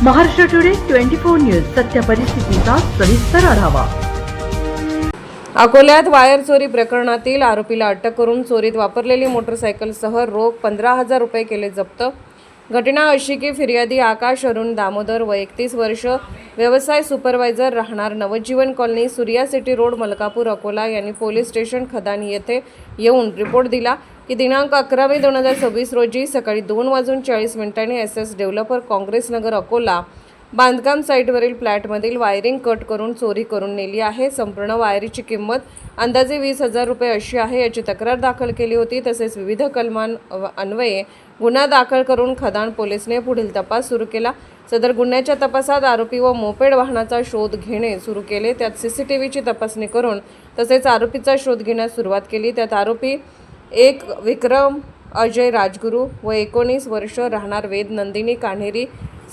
Maharashtra today 24 news सत्य परिस्थितीचा सविस्तर आढावा। अकोल्यात वायर चोरी प्रकरणातील आरोपीला अटक करून चोरीत वापरलेली मोटरसायकलसह रोख 15,000 रुपये केले जप्त। घटना अशी की फिर्यादी आकाश अरुण दामोदर वय 31 वर्ष, व्यवसाय सुपरवायझर, राहणार Navjivan colony, Surya city road, Malkapur, Akola यांनी पोलीस स्टेशन खदान येथे येऊन रिपोर्ट दिला की दिनांक 11 मे 2026 रोजी सकाळी 2:40 SS डेव्हलपर काँग्रेस नगर अकोला बांधकाम साईटवरील फ्लॅटमधील वायरिंग कट करून चोरी करून नेली आहे। संपूर्ण वायरीची किंमत अंदाजे 20,000 रुपये अशी आहे। याची तक्रार दाखल केली होती। तसेच विविध कलमांन्वये गुन्हा दाखल करून खदान पोलिसने पुढील तपास सुरू केला। सदर गुन्ह्याच्या तपासात आरोपी व मोपेड वाहनाचा शोध घेणे सुरू केले। त्यात सीसीटीव्हीची तपासणी करून तसेच आरोपीचा शोध घेण्यास सुरुवात केली। त्यात आरोपी एक विक्रम अजय राजगुरू व 19 वर्ष, राहणार वेद नंदिनी कान्हेरी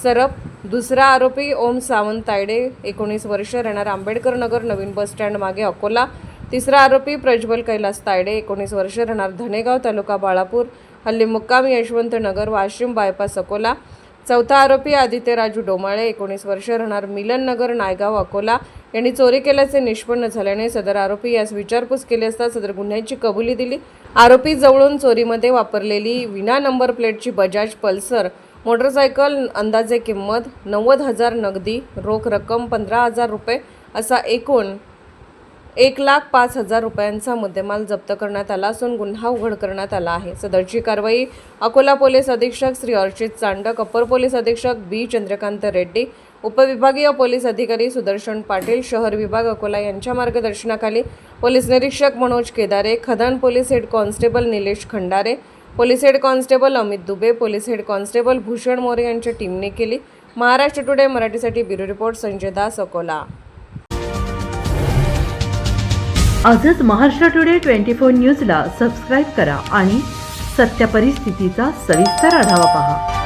सरप, दुसरा आरोपी ओम सावंत तायडे 19 वर्ष, राहणार आंबेडकर नगर नवीन बस स्टँड मागे अकोला, तिसरा आरोपी प्रज्वल कैलास तायडे 19 वर्ष, राहणार धनेगाव तालुका बाळापूर, हल्ली मुक्काम यशवंत नगर वाशिम बायपास अकोला, चौथा आरोपी आदित्य राजू डोमाळे 19 वर्ष, राहणार मिलन नगर नायगाव अकोला यांनी चोरी केल्याचे निष्पन्न झाल्याने सदर आरोपी यास विचारपूस केली असता सदर गुन्ह्याची कबुली दिली। आरोपी जवळून चोरीमध्ये वापरलेली विना नंबर प्लेटची बजाज पल्सर मोटरसायकल, अंदाजे किंमत 90,000 नगदी, रोख रक्कम 15,000 रुपये असा एकूण 1,05,000 रुपयांचा मुद्देमाल जप्त करण्यात आला असून गुन्हा उघड करण्यात आला आहे। सदरची कारवाई अकोला पोलीस अधीक्षक श्री अर्चित चांडक, अपर पोलीस अधीक्षक बी चंद्रकांत रेड्डी, उपविभागीय पोलीस अधिकारी सुदर्शन पाटील, शहर विभाग अकोला यांच्या मार्गदर्शनाखाली पोलीस निरीक्षक मनोज केदारे, खदान police head constable Nilesh Khandare, police head constable Amit Dubey, police head constable Bhushan More यांच्या टीमने केली। महाराष्ट्र टुडे मराठीसाठी ब्युरो रिपोर्ट संजय दास, अकोला। आजच महाराष्ट्र टुडे 24 न्यूजला सबस्क्राईब करा आणि सत्य परिस्थितीचा सविस्तर आढावा पहा।